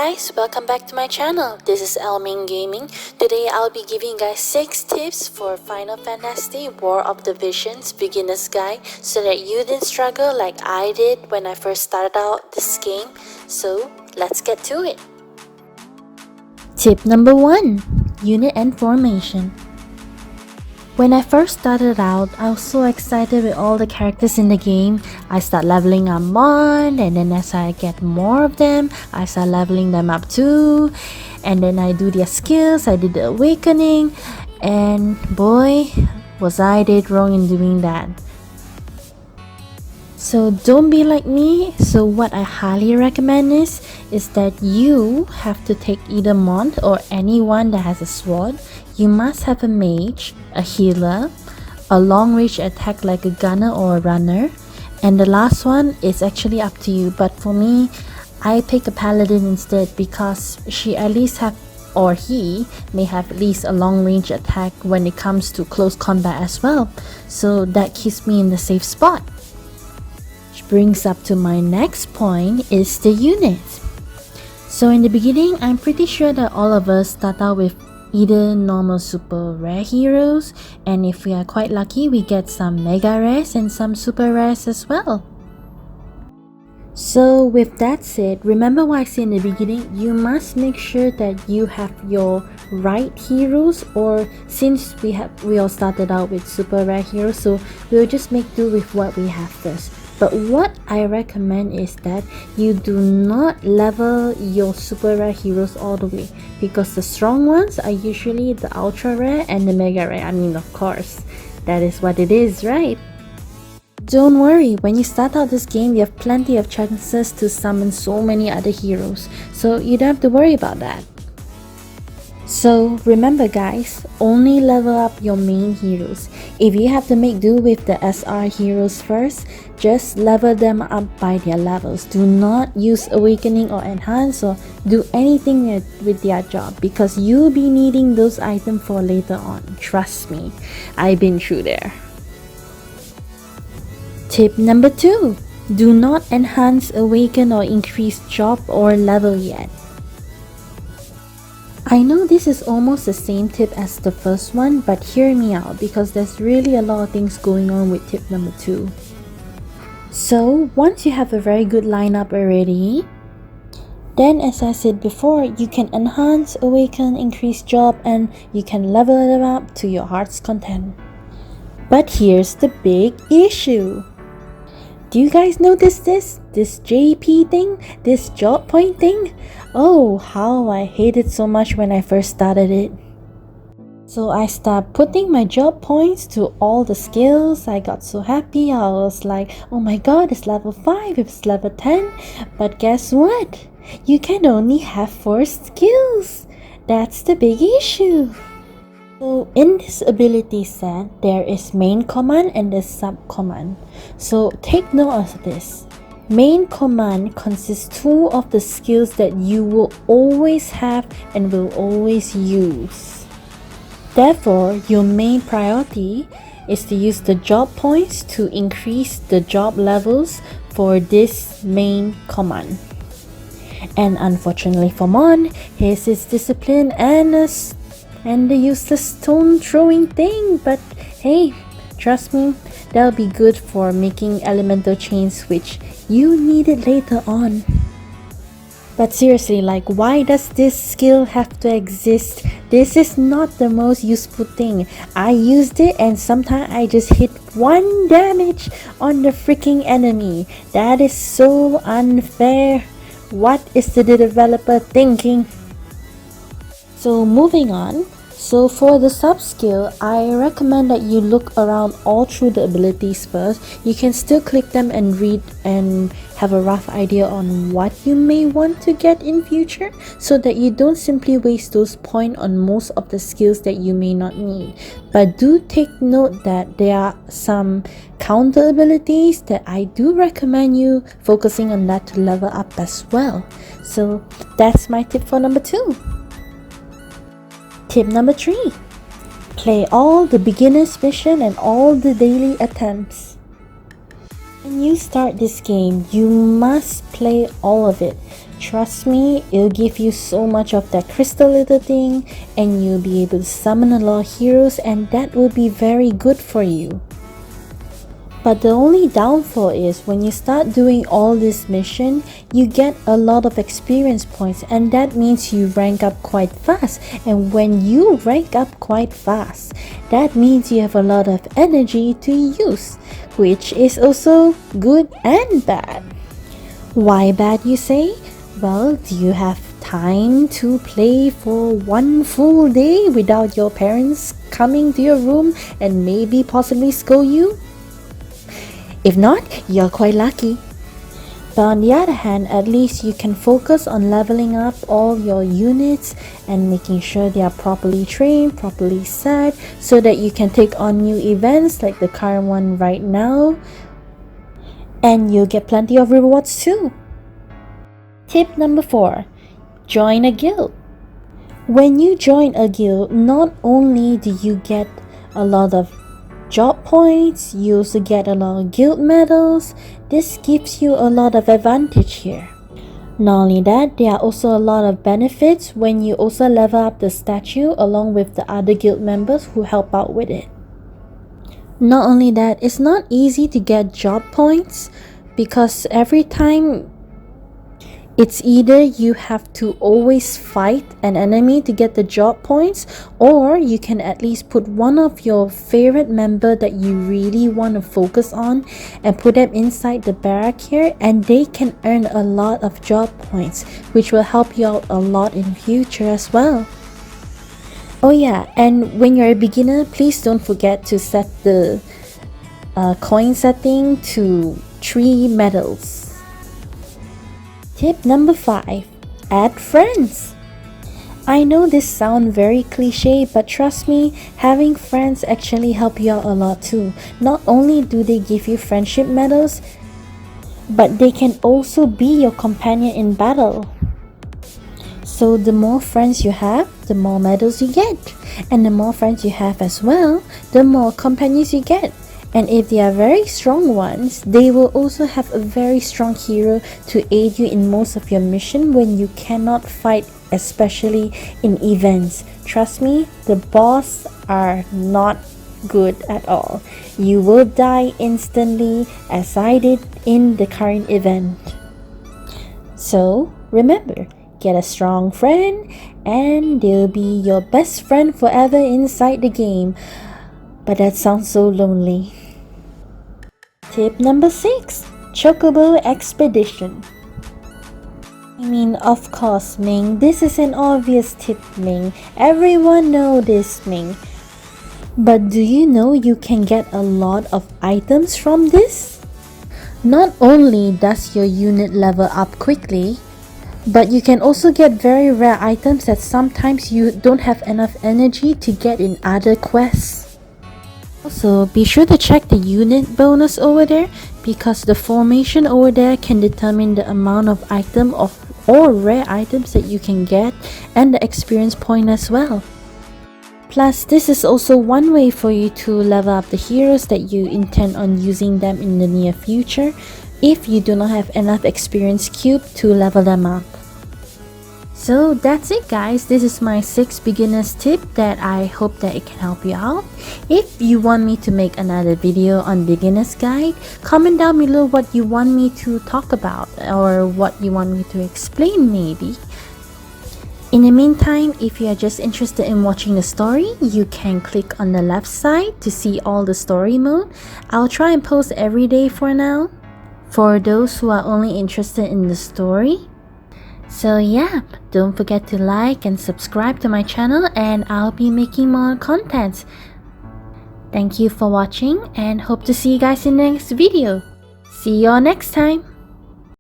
guys, welcome back to my channel. This is Elming Gaming. Today I'll be giving you guys 6 tips for Final Fantasy War of the Visions Beginner's Guide so that you didn't struggle like I did when I first started out this game. So let's get to it. Tip number 1. Unit and Formation. When I first started out, I was so excited with all the characters in the game. I start leveling up one, and then as I get more of them, I start leveling them up too. And then I do their skills, I did the awakening, and boy, was I did wrong in doing that. So don't be like me. So what I highly recommend is that you have to take either Mont or anyone that has a sword. You must have a mage, a healer, a long range attack like a gunner or a runner, and the last one is actually up to you, but for me, I pick a paladin instead because she at least have, or he may have at least a long range attack when it comes to close combat as well, so that keeps me in the safe spot. Which brings up to my next point is the unit. So in the beginning, I'm pretty sure that all of us start out with either normal super rare heroes, and if we are quite lucky, we get some mega rares and some super rares as well. So with that said, remember what I said in the beginning, you must make sure that you have your right heroes, or since we all started out with super rare heroes, so we'll just make do with what we have first. But what I recommend is that you do not level your super rare heroes all the way, because the strong ones are usually the ultra rare and the mega rare. I mean, of course, that is what it is, right? Don't worry, when you start out this game, you have plenty of chances to summon so many other heroes, so you don't have to worry about that. So remember guys, only level up your main heroes. If you have to make do with the SR heroes first, just level them up by their levels. Do not use awakening or enhance or do anything with their job, because you'll be needing those items for later on. Trust me, I've been through there. Tip number 2. Do not enhance, awaken or increase job or level yet. I know this is almost the same tip as the first one, but hear me out because there's really a lot of things going on with tip number 2. So once you have a very good lineup already, then as I said before, you can enhance, awaken, increase job, and you can level them up to your heart's content. But here's the big issue. Do you guys notice this JP thing? This job point thing? Oh, how I hate it so much when I first started it. So I started putting my job points to all the skills. I got so happy. I was like, oh my god, it's level 5, it's level 10. But guess what? You can only have 4 skills. That's the big issue. So in this ability set, there is main command and the sub command. So take note of this. Main command consists 2 of the skills that you will always have and will always use. Therefore, your main priority is to use the job points to increase the job levels for this main command. And unfortunately for Mon, his is discipline and the useless stone throwing thing, but hey, trust me, that'll be good for making elemental chains, which you need it later on. But seriously, like, why does this skill have to exist? This is not the most useful thing. I used it and sometimes I just hit 1 damage on the freaking enemy. That is so unfair. What is the developer thinking? So moving on. So for the sub skill, I recommend that you look around all through the abilities first. You can still click them and read and have a rough idea on what you may want to get in future, so that you don't simply waste those points on most of the skills that you may not need. But do take note that there are some counter abilities that I do recommend you focusing on that to level up as well. So that's my tip for number 2. Tip number 3. Play all the beginner's mission and all the daily attempts. When you start this game, you must play all of it. Trust me, it'll give you so much of that crystal little thing, and you'll be able to summon a lot of heroes, and that will be very good for you. But the only downfall is when you start doing all this mission, you get a lot of experience points, and that means you rank up quite fast. And when you rank up quite fast, that means you have a lot of energy to use, which is also good and bad. Why bad, you say? Well, do you have time to play for one full day without your parents coming to your room and maybe possibly scold you? If not, you're quite lucky. But on the other hand, at least you can focus on leveling up all your units and making sure they are properly trained, properly set, so that you can take on new events like the current one right now. And you'll get plenty of rewards too. Tip number 4. Join a guild. When you join a guild, not only do you get a lot of job points, you also get a lot of guild medals. This gives you a lot of advantage here. Not only that, there are also a lot of benefits when you also level up the statue along with the other guild members who help out with it. Not only that, it's not easy to get job points because every time it's either you have to always fight an enemy to get the job points, or you can at least put one of your favorite member that you really want to focus on and put them inside the barrack here, and they can earn a lot of job points, which will help you out a lot in future as well. Oh yeah, and when you're a beginner, please don't forget to set the coin setting to 3 medals. Tip number 5. Add friends. I know this sounds very cliche, but trust me, having friends actually help you out a lot too. Not only do they give you friendship medals, but they can also be your companion in battle. So the more friends you have, the more medals you get. And the more friends you have as well, the more companions you get. And if they are very strong ones, they will also have a very strong hero to aid you in most of your mission when you cannot fight, especially in events. Trust me, the boss are not good at all. You will die instantly, as I did in the current event. So remember, get a strong friend and they'll be your best friend forever inside the game. But that sounds so lonely. Tip number 6. Chocobo Expedition. I mean, of course, Ming. This is an obvious tip, Ming. Everyone knows this, Ming. But do you know you can get a lot of items from this? Not only does your unit level up quickly, but you can also get very rare items that sometimes you don't have enough energy to get in other quests. Also, be sure to check the unit bonus over there, because the formation over there can determine the amount of item or rare items that you can get, and the experience point as well. Plus, this is also one way for you to level up the heroes that you intend on using them in the near future if you do not have enough experience cube to level them up. So that's it, guys. This is my 6 beginners tip that I hope that it can help you out. If you want me to make another video on beginner's guide, comment down below what you want me to talk about or what you want me to explain maybe. In the meantime, if you are just interested in watching the story, you can click on the left side to see all the story mode. I'll try and post every day for now, for those who are only interested in the story. So yeah, don't forget to like and subscribe to my channel, and I'll be making more content. Thank you for watching and hope to see you guys in the next video. See you all next time.